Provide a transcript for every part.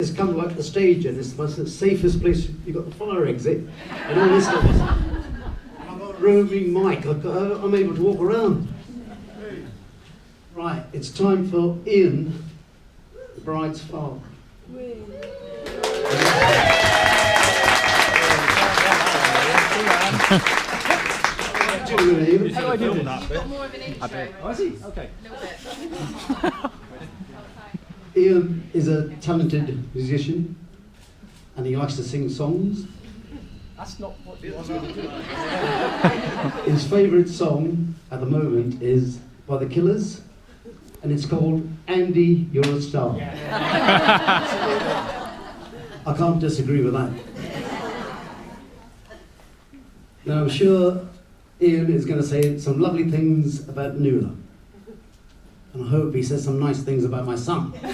It's kind of like the stage, and it's the safest place. You've got the fire exit and all this stuff. I've got a roving mic. I'm able to walk around. Right, it's time for Ian, the bride's father. How do I do that bit? More of an intro. Oh, I see. Okay. A little bit. Ian is a talented musician, and he likes to sing songs. That's not what you want to do. His favourite song at the moment is by The Killers, and it's called Andy, You're a Star. I can't disagree with that. Now I'm sure Ian is going to say some lovely things about Nuala. And I hope he says some nice things about my son. Sorry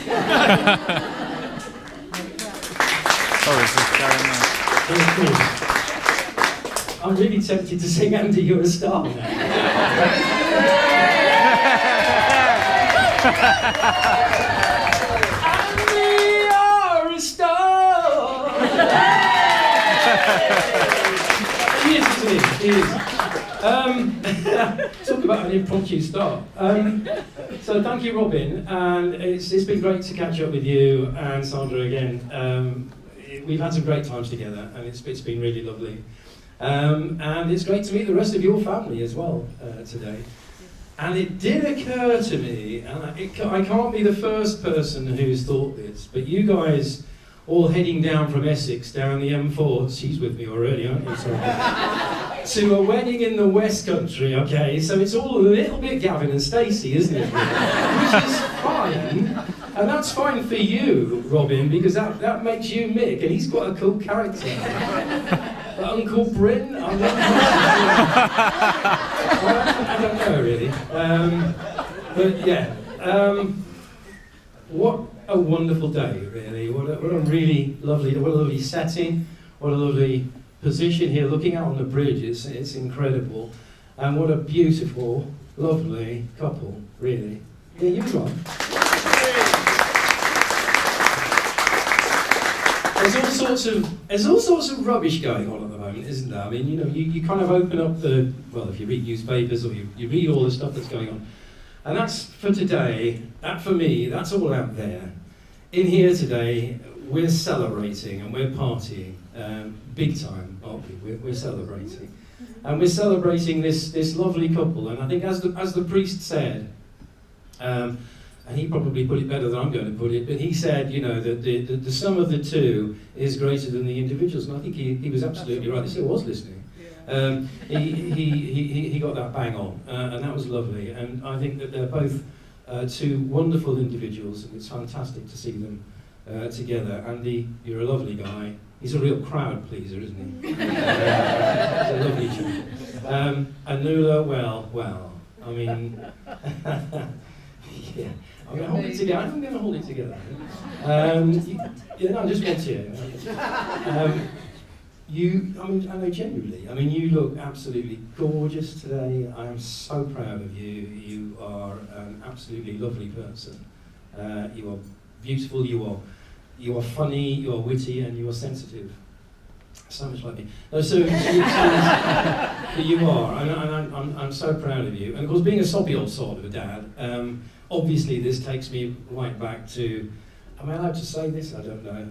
for going on. I'm really tempted to sing Andy, You're a Star now. Andy, you're a star. He is, isn't he? He is. Talk about an impromptu start. So thank you, Robin, and it's been great to catch up with you and Sandra again. We've had some great times together, and it's been really lovely. And it's great to meet the rest of your family as well today. And it did occur to me, and I can't be the first person who's thought this, but you guys all heading down from Essex, down the M4, she's with me already, aren't you? Sorry. To a wedding in the West Country, okay? So it's all a little bit Gavin and Stacey, isn't it? Which is fine. And that's fine for you, Robin, because that makes you Mick, and he's got a cool character. But Uncle Bryn, I don't know really. But yeah, what a wonderful day, really. What a really lovely setting. What a lovely position here, looking out on the bridge. It's incredible. And what a beautiful, lovely couple, really. Yeah, you're right. There's all sorts of rubbish going on at the moment, isn't there? I mean, you know, you kind of open up if you read newspapers or you read all the stuff that's going on. And that's for today, for me, that's all out there. In here today, we're celebrating and we're partying, big time, aren't we? We're celebrating. And we're celebrating this lovely couple. And I think as the priest said, and he probably put it better than I'm going to put it, but he said, you know, that the sum of the two is greater than the individuals, and I think he was absolutely right. He still was listening. He got that bang on, and that was lovely. And I think that they're both two wonderful individuals, and it's fantastic to see them together. Andy, you're a lovely guy. He's a real crowd pleaser, isn't he? He's a lovely chap. And Nuala, well, I mean, yeah. I'm going to hold it together. I'm going to hold it together. I just want to. I know genuinely. I mean, you look absolutely gorgeous today. I am so proud of you. You are an absolutely lovely person. You are beautiful. You are funny. You are witty, and you are sensitive. So much like me. No, so you are, and I'm so proud of you. And of course, being a soppy old sort of a dad. Obviously, this takes me right back to, am I allowed to say this? I don't know.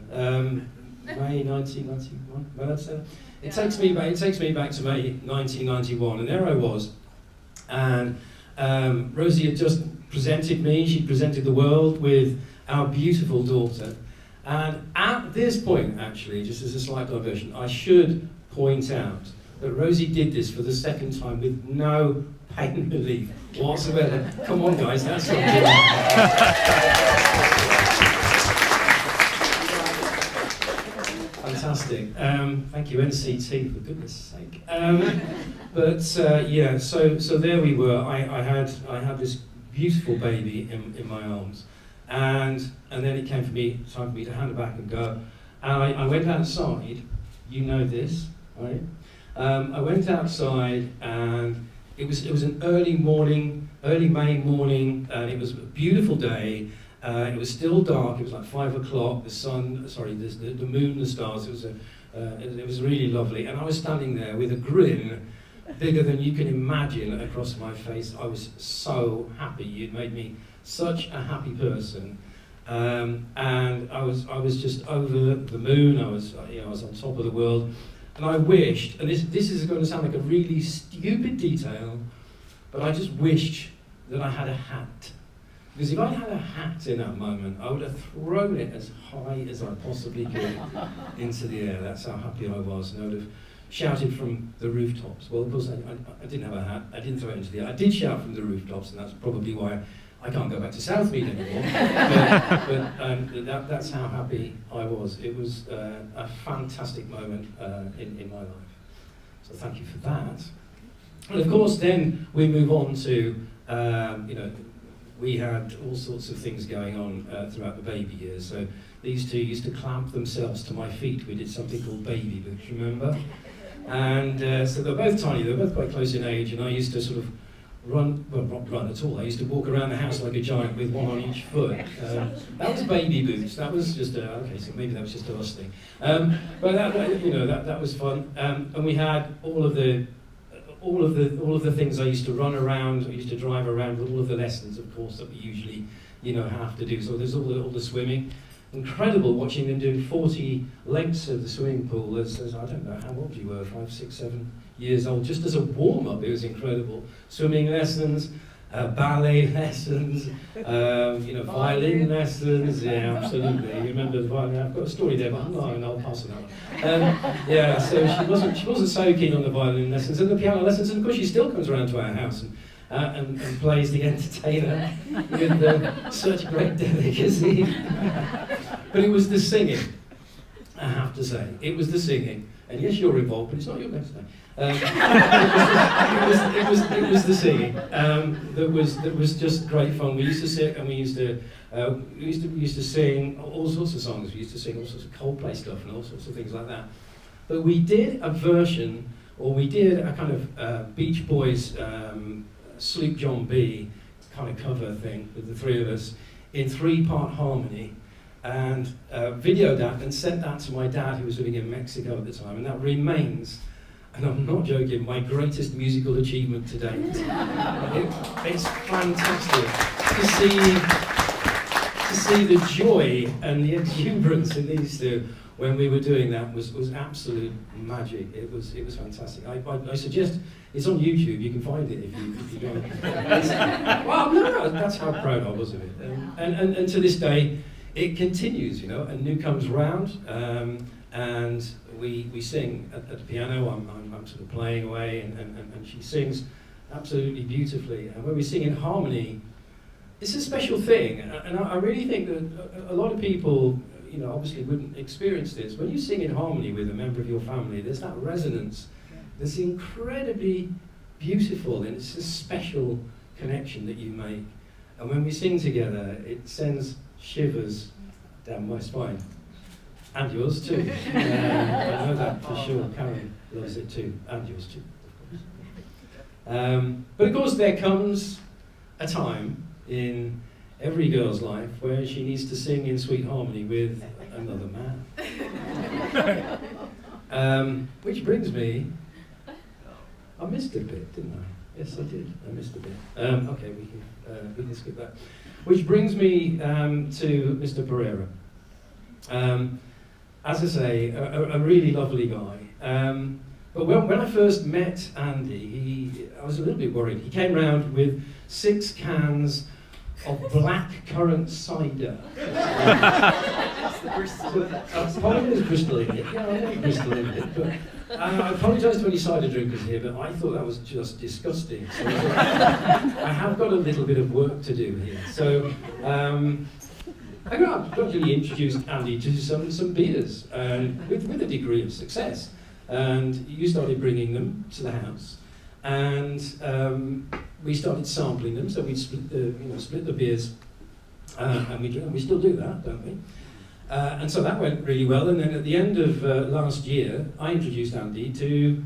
May 1991. Am I allowed to say that? It takes me back to May 1991, and there I was. And Rosie had just presented me. She presented the world with our beautiful daughter. And at this point, actually, just as a slight diversion, I should point out that Rosie did this for the second time with no pain relief whatsoever. Come on, guys, that's not good. Fantastic. Thank you, NCT, for goodness sake. Yeah, so there we were. I had this beautiful baby in my arms, and then it came time for me to hand it back and go. And I went outside. You know this, right? I went outside, and it was an early May morning, and it was a beautiful day, It was still dark. It was like 5 o'clock. The sun, sorry, the moon, the stars. It was really lovely. And I was standing there with a grin bigger than you can imagine across my face. I was so happy. You'd made me such a happy person. And I was just over the moon. I was on top of the world. And I wished, and this is going to sound like a really stupid detail, but I just wished that I had a hat. Because if I had a hat in that moment, I would have thrown it as high as I possibly could into the air. That's how happy I was. And I would have shouted from the rooftops. Well, of course, I didn't have a hat. I didn't throw it into the air. I did shout from the rooftops, and that's probably why I can't go back to Southmead anymore. but that's how happy I was. It was a fantastic moment in my life. So thank you for that. And of course, then we move on to, we had all sorts of things going on throughout the baby years. So these two used to clamp themselves to my feet. We did something called baby boots, remember? And so they're both tiny, they're both quite close in age, and I used to sort of run, well, not run at all. I used to walk around the house like a giant with one on each foot. That was baby boots. That was just okay. So maybe that was just a us thing. But that was fun. And we had all of the things I used to run around. I used to drive around with all of the lessons, of course, that we usually have to do. So there's all the swimming. Incredible watching them doing 40 lengths of the swimming pool as I don't know how old you were, 5, 6, 7 years old, just as a warm-up. It was incredible. Swimming lessons, ballet lessons, violin lessons. Yeah, absolutely. You remember the violin? I've got a story there, but I'll pass on that one. So she wasn't so keen on the violin lessons and the piano lessons, and of course she still comes around to our house and plays the entertainer with such great delicacy. But it was the singing, I have to say. It was the singing. And yes, you're involved, but it's not your best day. It was the singing that was just great fun. We used to sit and we used to sing all sorts of songs. We used to sing all sorts of Coldplay stuff and all sorts of things like that. But we did a version, or we did a kind of Beach Boys, Sloop John B kind of cover thing with the three of us in 3-part harmony, and videoed that and sent that to my dad, who was living in Mexico at the time, and that remains, and I'm not joking, my greatest musical achievement to date. It's fantastic to see the joy and the exuberance in these two when we were doing that was absolute magic. It was fantastic. I suggest it's on YouTube. You can find it if you don't. Well, no, that's how proud I was of it. And to this day, it continues. And new comes round, and we sing at the piano. I'm sort of playing away, and she sings absolutely beautifully. And when we sing in harmony, it's a special thing. And I really think that a lot of people, obviously wouldn't experience this. When you sing in harmony with a member of your family, there's that resonance that's incredibly beautiful, and it's a special connection that you make. And when we sing together, it sends shivers down my spine. And yours too. I know that for sure. Karen loves it too. And yours too, of course. But of course there comes a time in every girl's life where she needs to sing in sweet harmony with another man. Which brings me, I missed a bit, didn't I? Yes, I did. I missed a bit. Okay, we can skip that. Which brings me to Mr. Pereira. As I say, a really lovely guy. But when I first met Andy, I was a little bit worried. He came round with 6 cans of black currant cider. That's the Bristol. Probably there's Bristol in it. Yeah, I like Bristol in it. But I apologise to any cider drinkers here, but I thought that was just disgusting. So I have got a little bit of work to do here. So I gradually introduced Andy to some beers, with a degree of success. And you started bringing them to the house, and we started sampling them. So we'd split the beers, and we still do that, don't we? And so that went really well. And then at the end of last year, I introduced Andy to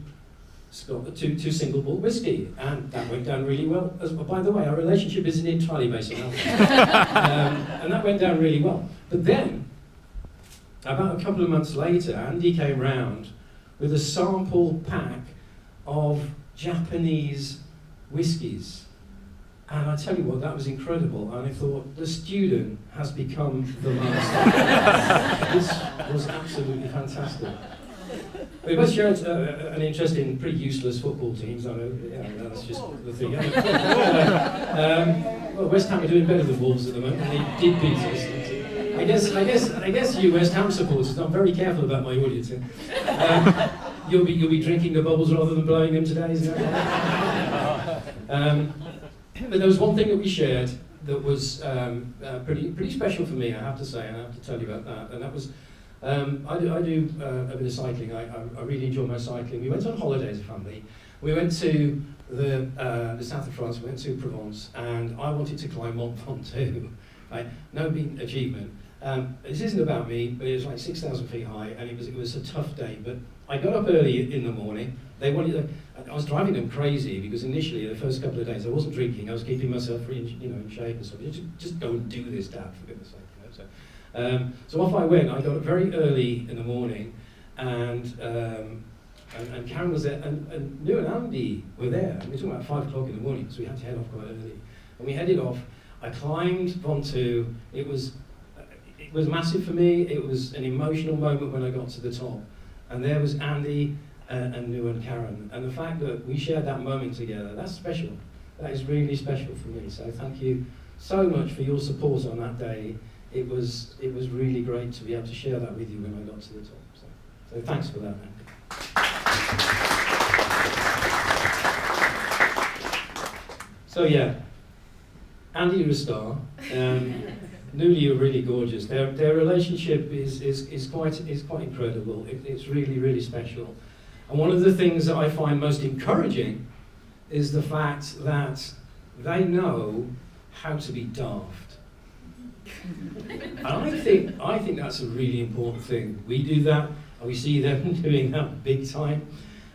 two single malt whiskey, and that went down really well. By the way, our relationship isn't entirely based on alcohol. And that went down really well. But then, about a couple of months later, Andy came round with a sample pack of Japanese whiskies. And I tell you what, that was incredible. And I thought, the student has become the master. This was absolutely fantastic. We both shared an interest in pretty useless football teams. I know, yeah, that's just the thing. Well, West Ham are doing better than Wolves at the moment. They did beat us. I guess you West Ham supporters, I'm very careful about my audience here. You'll be drinking the bubbles rather than blowing them today, isn't it? But there was one thing that we shared that was pretty special for me, I have to say, and I have to tell you about that. And that was, I do a bit of cycling. I really enjoy my cycling. We went on holiday as a family. We went to the south of France. We went to Provence, and I wanted to climb Mont Ventoux. Right? No big achievement. This isn't about me, but it was like 6,000 feet high, and it was a tough day. But I got up early in the morning. They wanted. I was driving them crazy because initially, the first couple of days, I wasn't drinking. I was keeping myself in shape and stuff. Just go and do this, Dad, for goodness sake. So off I went. I got up very early in the morning, and Karen was there, and Lou and Andy were there. And we were talking about 5 o'clock in the morning, so we had to head off quite early. And we headed off. I climbed Ventoux. It was massive for me. It was an emotional moment when I got to the top. And there was Andy and Lou and Karen. And the fact that we shared that moment together, that's special. That is really special for me. So thank you so much for your support on that day. It was really great to be able to share that with you when I got to the top. So thanks for that, Andy. So yeah, Andy, you're a star. Nula, you're really gorgeous. Their relationship is quite incredible. It's really special. And one of the things that I find most encouraging is the fact that they know how to be daft. And I think that's a really important thing. We do that, and we see them doing that big time.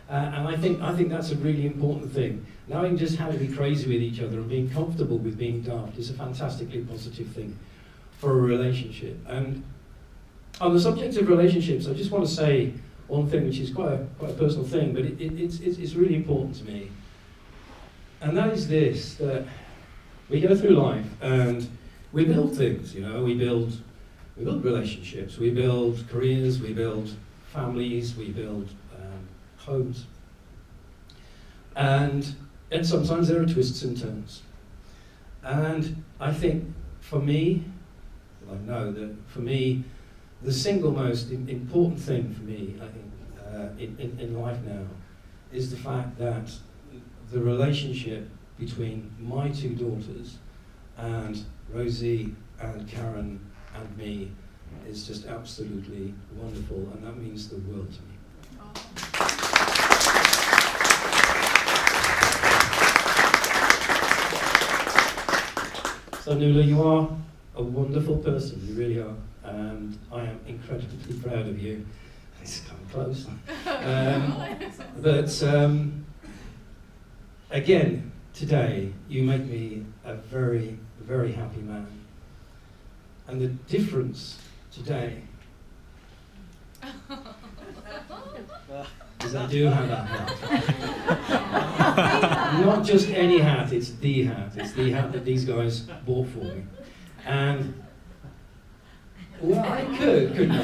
And I think that's a really important thing. Knowing just how to be crazy with each other and being comfortable with being daft is a fantastically positive thing for a relationship. And on the subject of relationships, I just want to say one thing, which is quite a personal thing, but it's really important to me. And that is this, that we go through life and we build things, we build relationships, we build careers, we build families, we build homes. And sometimes there are twists and turns. And I think for me, I know that for me, the single most important thing for me, I think, in life now, is the fact that the relationship between my 2 daughters and Rosie and Karen and me is just absolutely wonderful, and that means the world to me. So Nula, you are a wonderful person, you really are, and I am incredibly proud of you. It's coming close. But again, today, you make me a very, very happy man. And the difference today is I do have that hat. Not just any hat, it's the hat. It's the hat that these guys bought for me. And, well, I couldn't I?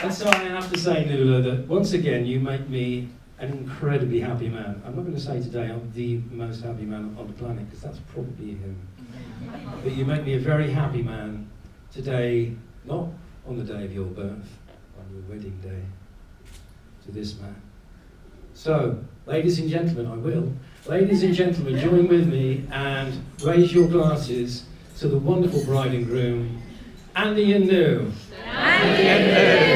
And so I have to say, Nula, that once again you make me an incredibly happy man. I'm not going to say today I'm the most happy man on the planet, because that's probably him. But you make me a very happy man today, not on the day of your birth, on your wedding day, to this man. So, ladies and gentlemen, ladies and gentlemen, join with me and raise your glasses to the wonderful bride and groom, Andy and Lou. Andy and Lou.